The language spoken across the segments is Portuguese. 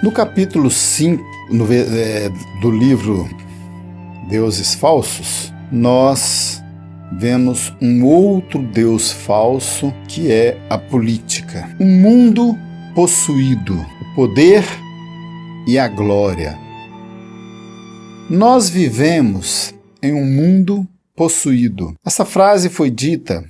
No capítulo 5 do livro Deuses Falsos, nós vemos um outro Deus falso, que é a política. Um mundo possuído, o poder e a glória. Nós vivemos em um mundo possuído. Essa frase foi dita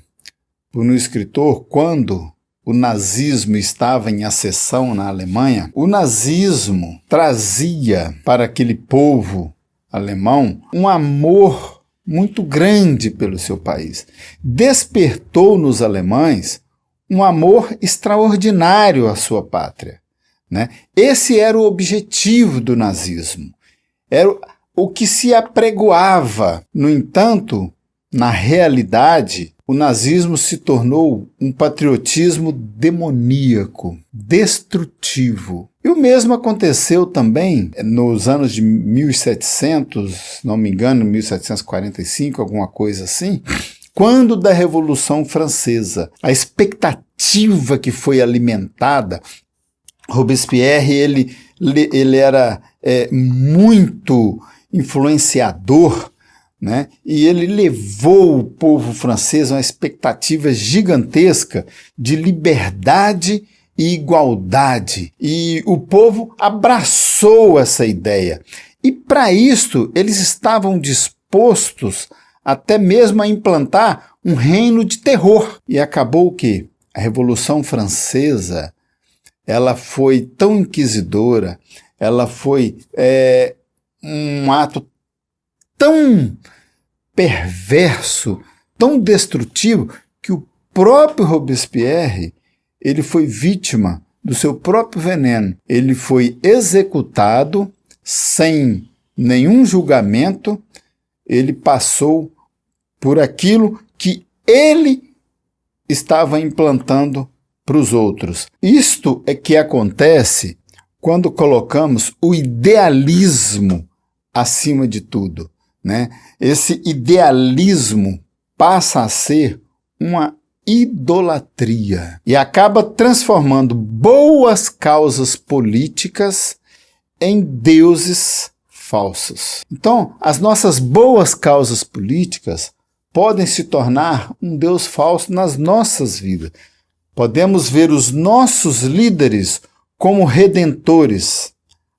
por um escritor quando o nazismo estava em ascensão na Alemanha. O nazismo trazia para aquele povo alemão um amor muito grande pelo seu país. Despertou nos alemães um amor extraordinário à sua pátria, né? Esse era o objetivo do nazismo. Era o que se apregoava. No entanto, na realidade, o nazismo se tornou um patriotismo demoníaco, destrutivo. E o mesmo aconteceu também nos anos de 1700, se não me engano, 1745, alguma coisa assim, quando da Revolução Francesa. A expectativa que foi alimentada, Robespierre ele era muito influenciador, né? E ele levou o povo francês a uma expectativa gigantesca de liberdade e igualdade. E o povo abraçou essa ideia. E para isso eles estavam dispostos até mesmo a implantar um reino de terror. E acabou que a Revolução Francesa ela foi tão inquisidora, ela foi um ato tão perverso, tão destrutivo, que o próprio Robespierre ele foi vítima do seu próprio veneno. Ele foi executado sem nenhum julgamento, ele passou por aquilo que ele estava implantando para os outros. Isto é que acontece quando colocamos o idealismo acima de tudo, né? Esse idealismo passa a ser uma idolatria e acaba transformando boas causas políticas em deuses falsos. Então, as nossas boas causas políticas podem se tornar um Deus falso nas nossas vidas. Podemos ver os nossos líderes como redentores,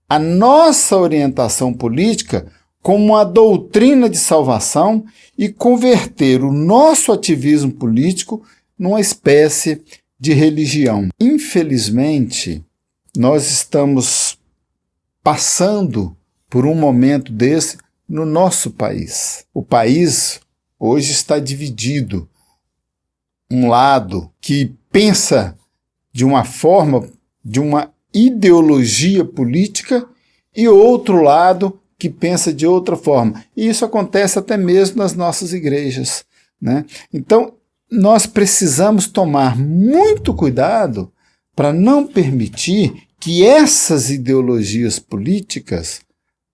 a nossa orientação política como uma doutrina de salvação e converter o nosso ativismo político numa espécie de religião. Infelizmente, nós estamos passando por um momento desse no nosso país. O país hoje está dividido. Um lado que pensa de uma forma, de uma ideologia política, e outro lado que pensa de outra forma. E isso acontece até mesmo nas nossas igrejas, né? Então, nós precisamos tomar muito cuidado para não permitir que essas ideologias políticas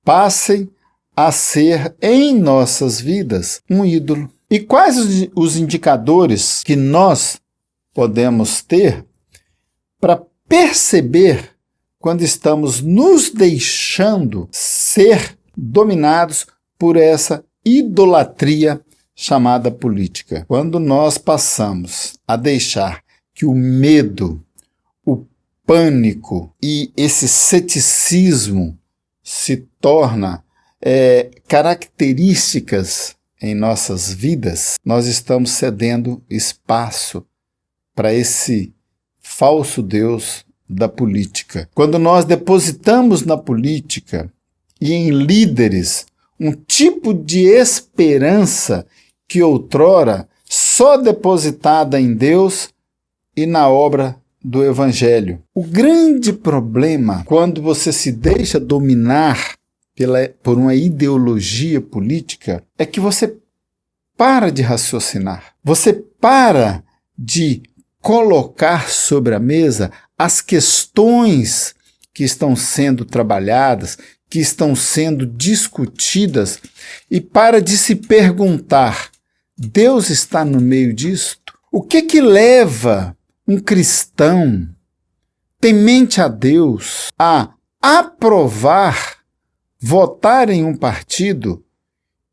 passem a ser, em nossas vidas, um ídolo. E quais os indicadores que nós podemos ter para perceber quando estamos nos deixando ser dominados por essa idolatria chamada política? Quando nós passamos a deixar que o medo, o pânico e esse ceticismo se torna características em nossas vidas, nós estamos cedendo espaço para esse falso Deus da política. Quando nós depositamos na política e em líderes um tipo de esperança que outrora só depositada em Deus e na obra do Evangelho. O grande problema quando você se deixa dominar por uma ideologia política é que você para de raciocinar. Você para de colocar sobre a mesa as questões que estão sendo trabalhadas, que estão sendo discutidas, e para de se perguntar: Deus está no meio disto? O que leva um cristão temente a Deus a aprovar, votar em um partido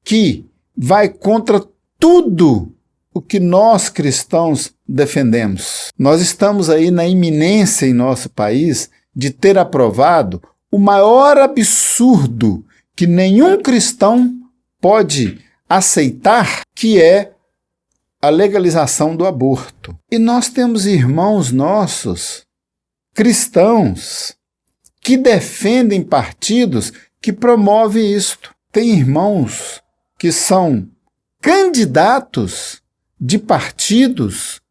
que vai contra tudo o que nós cristãos defendemos. Nós estamos aí na iminência em nosso país de ter aprovado o maior absurdo que nenhum cristão pode aceitar, que é a legalização do aborto. E nós temos irmãos nossos, cristãos, que defendem partidos que promovem isto. Tem irmãos que são candidatos de partidos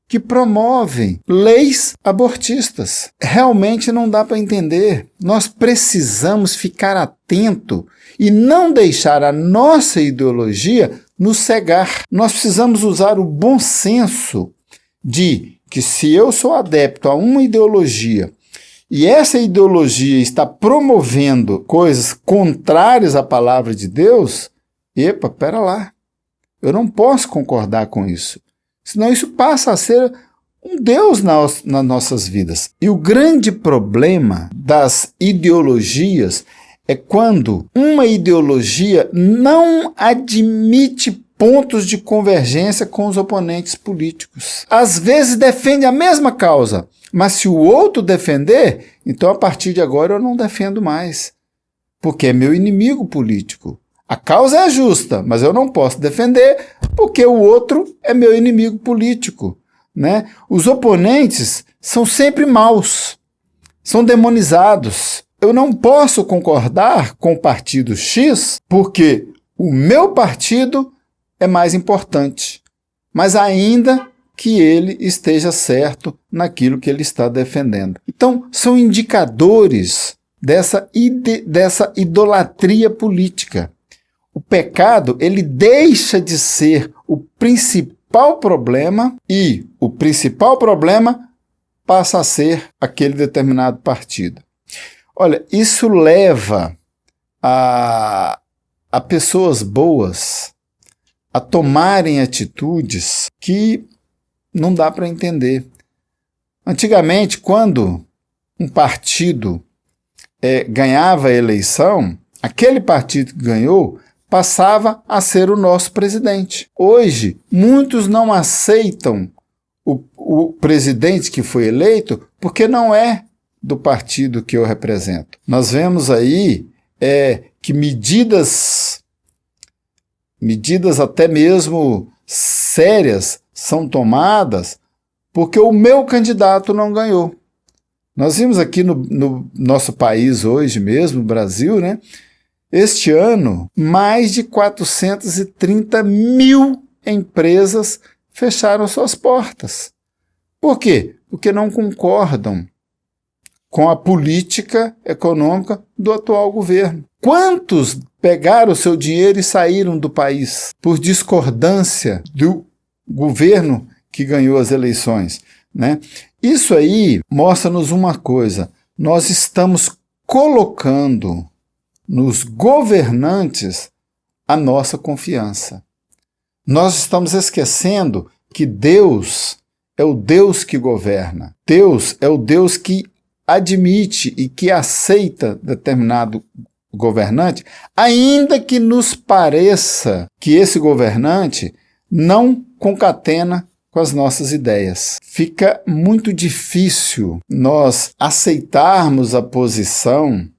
que promovem leis abortistas. Realmente não dá para entender. Nós precisamos ficar atento e não deixar a nossa ideologia nos cegar. Nós precisamos usar o bom senso de que se eu sou adepto a uma ideologia e essa ideologia está promovendo coisas contrárias à palavra de Deus, epa, pera lá, eu não posso concordar com isso. Senão isso passa a ser um Deus nas nossas vidas. E o grande problema das ideologias é quando uma ideologia não admite pontos de convergência com os oponentes políticos. Às vezes defende a mesma causa, mas se o outro defender, então a partir de agora eu não defendo mais, porque é meu inimigo político. A causa é justa, mas eu não posso defender porque o outro é meu inimigo político, né? Os oponentes são sempre maus, são demonizados. Eu não posso concordar com o partido X porque o meu partido é mais importante, mas ainda que ele esteja certo naquilo que ele está defendendo. Então, são indicadores dessa idolatria política. O pecado, ele deixa de ser o principal problema e o principal problema passa a ser aquele determinado partido. Olha, isso leva a pessoas boas a tomarem atitudes que não dá para entender. Antigamente, quando um partido ganhava a eleição, aquele partido que ganhou passava a ser o nosso presidente. Hoje, muitos não aceitam o presidente que foi eleito porque não é do partido que eu represento. Nós vemos aí que medidas até mesmo sérias são tomadas porque o meu candidato não ganhou. Nós vimos aqui no nosso país hoje mesmo, Brasil, né? Este ano, mais de 430 mil empresas fecharam suas portas. Por quê? Porque não concordam com a política econômica do atual governo. Quantos pegaram o seu dinheiro e saíram do país por discordância do governo que ganhou as eleições, né? Isso aí mostra-nos uma coisa: nós estamos colocando nos governantes a nossa confiança. Nós estamos esquecendo que Deus é o Deus que governa. Deus é o Deus que admite e que aceita determinado governante, ainda que nos pareça que esse governante não concatena com as nossas ideias. Fica muito difícil nós aceitarmos a posição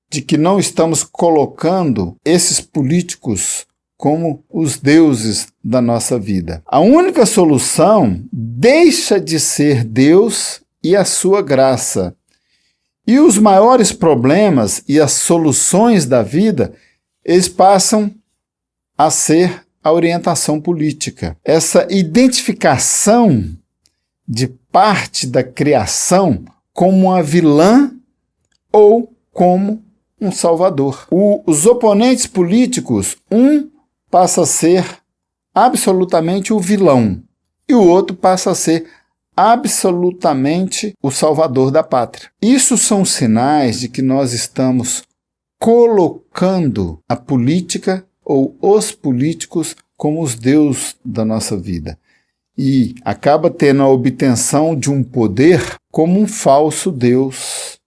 de que não estamos colocando esses políticos como os deuses da nossa vida. A única solução deixa de ser Deus e a sua graça. E os maiores problemas e as soluções da vida, eles passam a ser a orientação política. Essa identificação de parte da criação como uma vilã ou como um salvador. Os oponentes políticos, um passa a ser absolutamente o vilão e o outro passa a ser absolutamente o salvador da pátria. Isso são sinais de que nós estamos colocando a política ou os políticos como os deuses da nossa vida. E acaba tendo a obtenção de um poder como um falso Deus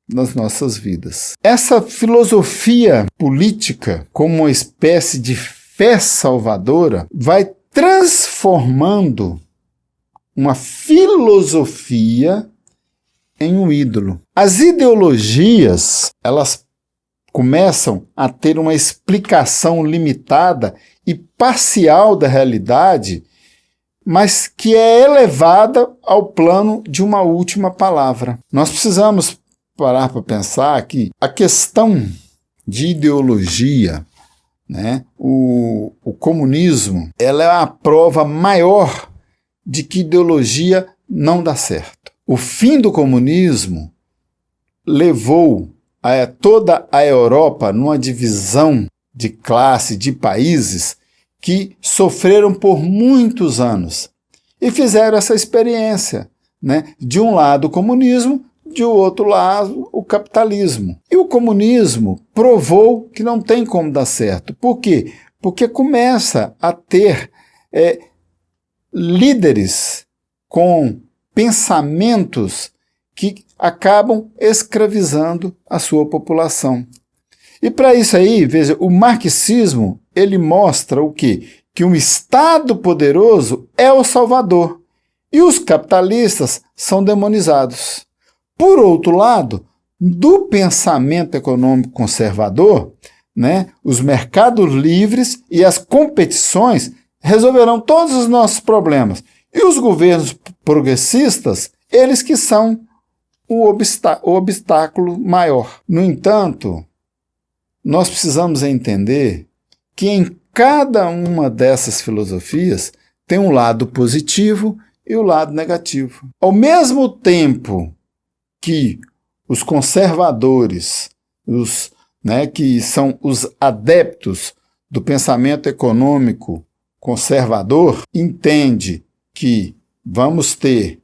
nas nossas vidas. Essa filosofia política, como uma espécie de fé salvadora, vai transformando uma filosofia em um ídolo. As ideologias, elas começam a ter uma explicação limitada e parcial da realidade, mas que é elevada ao plano de uma última palavra. Nós precisamos parar para pensar que a questão de ideologia, né, o comunismo, ela é a prova maior de que ideologia não dá certo. O fim do comunismo levou toda a Europa numa divisão de classe, de países que sofreram por muitos anos e fizeram essa experiência, né? De um lado o comunismo, de outro lado o capitalismo. E o comunismo provou que não tem como dar certo. Por quê? Porque começa a ter líderes com pensamentos que acabam escravizando a sua população. E para isso aí, veja, o marxismo, ele mostra o quê? Que um Estado poderoso é o salvador e os capitalistas são demonizados. Por outro lado, do pensamento econômico conservador, né, os mercados livres e as competições resolverão todos os nossos problemas. E os governos progressistas, eles que são o obstáculo maior. No entanto, nós precisamos entender que em cada uma dessas filosofias tem um lado positivo e o lado negativo. Ao mesmo tempo que os conservadores, que são os adeptos do pensamento econômico conservador, entende que vamos ter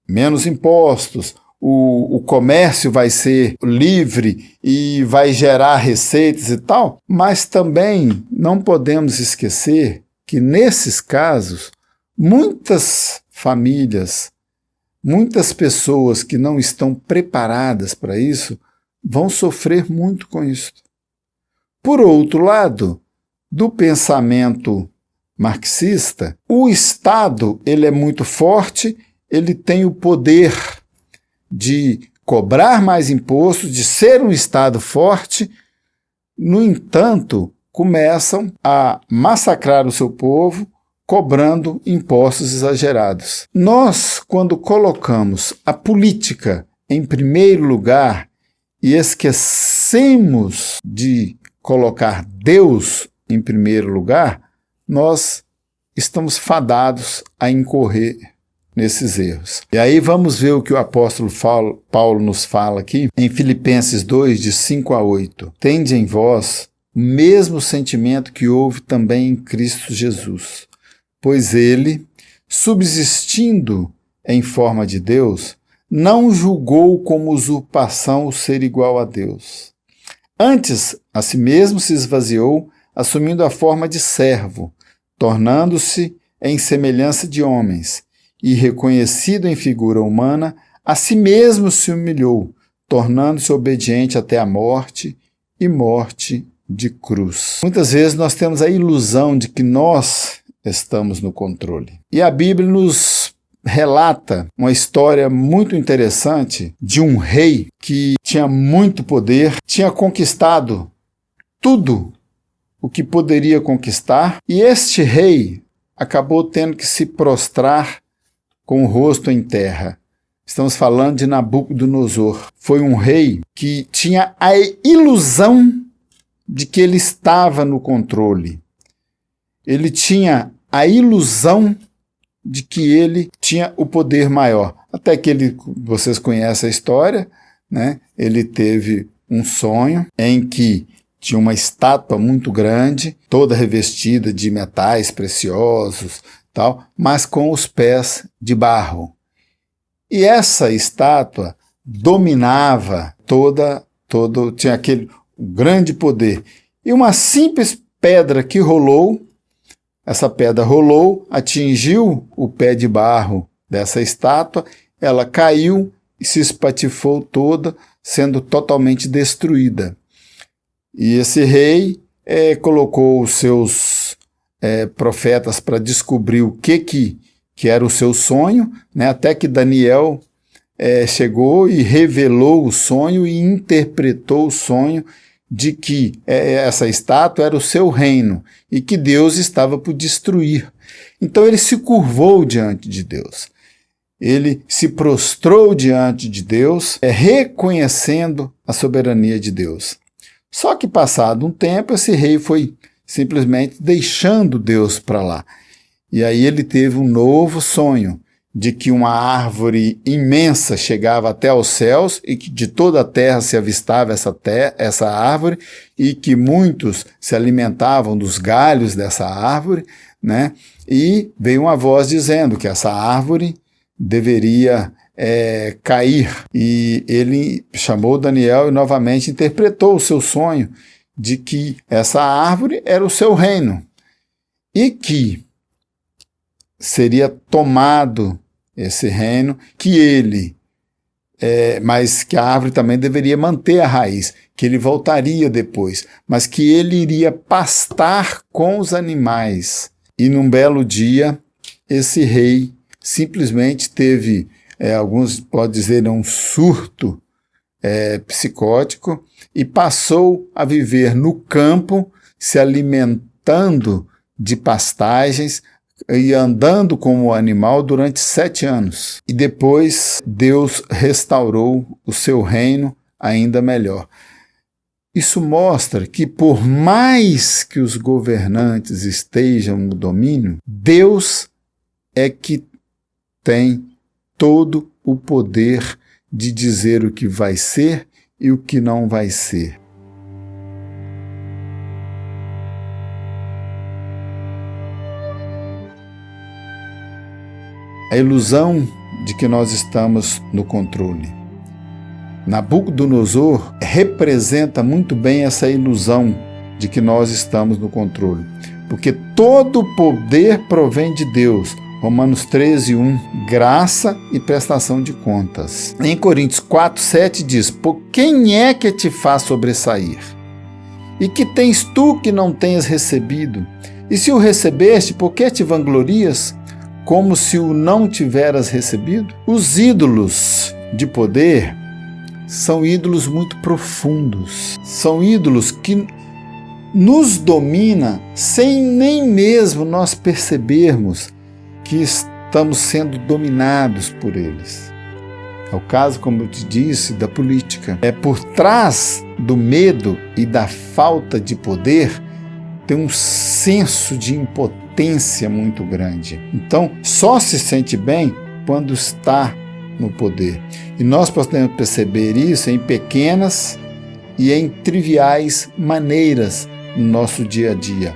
menos impostos, o comércio vai ser livre e vai gerar receitas e tal, mas também não podemos esquecer que nesses casos, muitas famílias, muitas pessoas que não estão preparadas para isso, vão sofrer muito com isso. Por outro lado, do pensamento marxista, o Estado ele é muito forte, ele tem o poder de cobrar mais impostos, de ser um Estado forte. No entanto, começam a massacrar o seu povo, cobrando impostos exagerados. Nós, quando colocamos a política em primeiro lugar e esquecemos de colocar Deus em primeiro lugar, nós estamos fadados a incorrer nesses erros. E aí vamos ver o que o apóstolo Paulo nos fala aqui em Filipenses 2, de 5 a 8. Tende em vós o mesmo sentimento que houve também em Cristo Jesus, pois ele, subsistindo em forma de Deus, não julgou como usurpação o ser igual a Deus. Antes, a si mesmo se esvaziou, assumindo a forma de servo, tornando-se em semelhança de homens, e reconhecido em figura humana, a si mesmo se humilhou, tornando-se obediente até a morte e morte de cruz. Muitas vezes nós temos a ilusão de que nós estamos no controle. E a Bíblia nos relata uma história muito interessante de um rei que tinha muito poder, tinha conquistado tudo o que poderia conquistar, e este rei acabou tendo que se prostrar com o rosto em terra. Estamos falando de Nabucodonosor. Foi um rei que tinha a ilusão de que ele estava no controle. Ele tinha a ilusão de que ele tinha o poder maior. Até que vocês conhecem a história, né? Ele teve um sonho em que tinha uma estátua muito grande, toda revestida de metais preciosos, tal, mas com os pés de barro. E essa estátua dominava tinha aquele grande poder. E uma simples pedra que rolou, essa pedra rolou, atingiu o pé de barro dessa estátua, ela caiu se espatifou toda, sendo totalmente destruída. E esse rei colocou os seus profetas para descobrir o que era o seu sonho, né? Até que Daniel chegou e revelou o sonho e interpretou o sonho de que essa estátua era o seu reino e que Deus estava por destruir. Então ele se curvou diante de Deus. Ele se prostrou diante de Deus, reconhecendo a soberania de Deus. Só que passado um tempo, esse rei foi simplesmente deixando Deus para lá. E aí ele teve um novo sonho, de que uma árvore imensa chegava até aos céus e que de toda a terra se avistava essa árvore e que muitos se alimentavam dos galhos dessa árvore, né? E veio uma voz dizendo que essa árvore deveria cair. E ele chamou Daniel e novamente interpretou o seu sonho de que essa árvore era o seu reino e que seria tomado esse reino, mas que a árvore também deveria manter a raiz, que ele voltaria depois, mas que ele iria pastar com os animais. E num belo dia, esse rei simplesmente teve, alguns podem dizer, um surto psicótico e passou a viver no campo, se alimentando de pastagens, e andando como animal durante 7 anos. E depois Deus restaurou o seu reino ainda melhor. Isso mostra que por mais que os governantes estejam no domínio, Deus é que tem todo o poder de dizer o que vai ser e o que não vai ser. A ilusão de que nós estamos no controle. Nabucodonosor representa muito bem essa ilusão de que nós estamos no controle, porque todo o poder provém de Deus. Romanos 13:1, graça e prestação de contas. Em Coríntios 4:7 diz: por quem é que te faz sobressair? E que tens tu que não tenhas recebido? E se o recebeste, por que te vanglorias? Como se o não tiveras recebido? Os ídolos de poder são ídolos muito profundos. São ídolos que nos dominam sem nem mesmo nós percebermos que estamos sendo dominados por eles. É o caso, como eu te disse, da política. Por trás do medo e da falta de poder tem um senso de impotência muito grande. Então, só se sente bem quando está no poder. E nós podemos perceber isso em pequenas e em triviais maneiras no nosso dia a dia.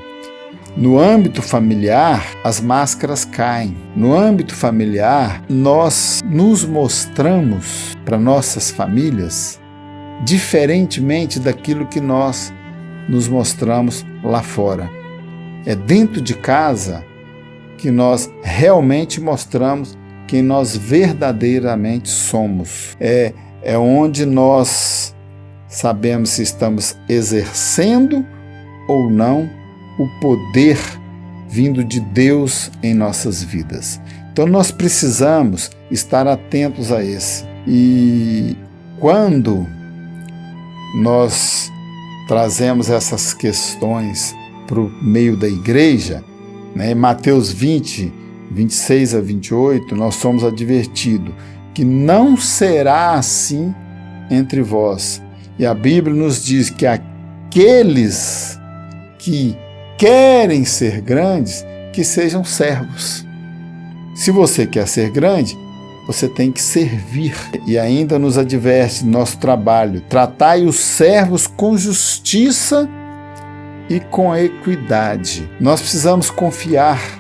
No âmbito familiar, as máscaras caem. No âmbito familiar, nós nos mostramos para nossas famílias diferentemente daquilo que nós nos mostramos lá fora. É dentro de casa que nós realmente mostramos quem nós verdadeiramente somos. É onde nós sabemos se estamos exercendo ou não o poder vindo de Deus em nossas vidas. Então nós precisamos estar atentos a esse. E quando nós trazemos essas questões para o meio da igreja, né? Em Mateus 20, 26 a 28, nós somos advertidos que não será assim entre vós. E a Bíblia nos diz que aqueles que querem ser grandes, que sejam servos. Se você quer ser grande, você tem que servir. E ainda nos adverte nosso trabalho: tratai os servos com justiça e com equidade. Nós precisamos confiar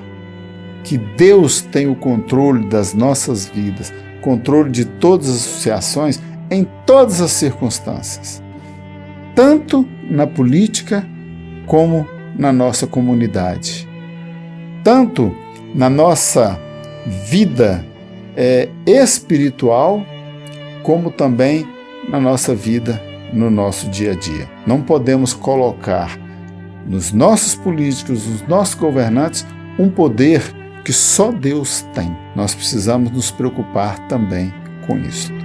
que Deus tem o controle das nossas vidas, controle de todas as associações, em todas as circunstâncias, tanto na política como na nossa comunidade, tanto na nossa vida espiritual como também na nossa vida, no nosso dia a dia. Não podemos colocar nos nossos políticos, nos nossos governantes, um poder que só Deus tem. Nós precisamos nos preocupar também com isso.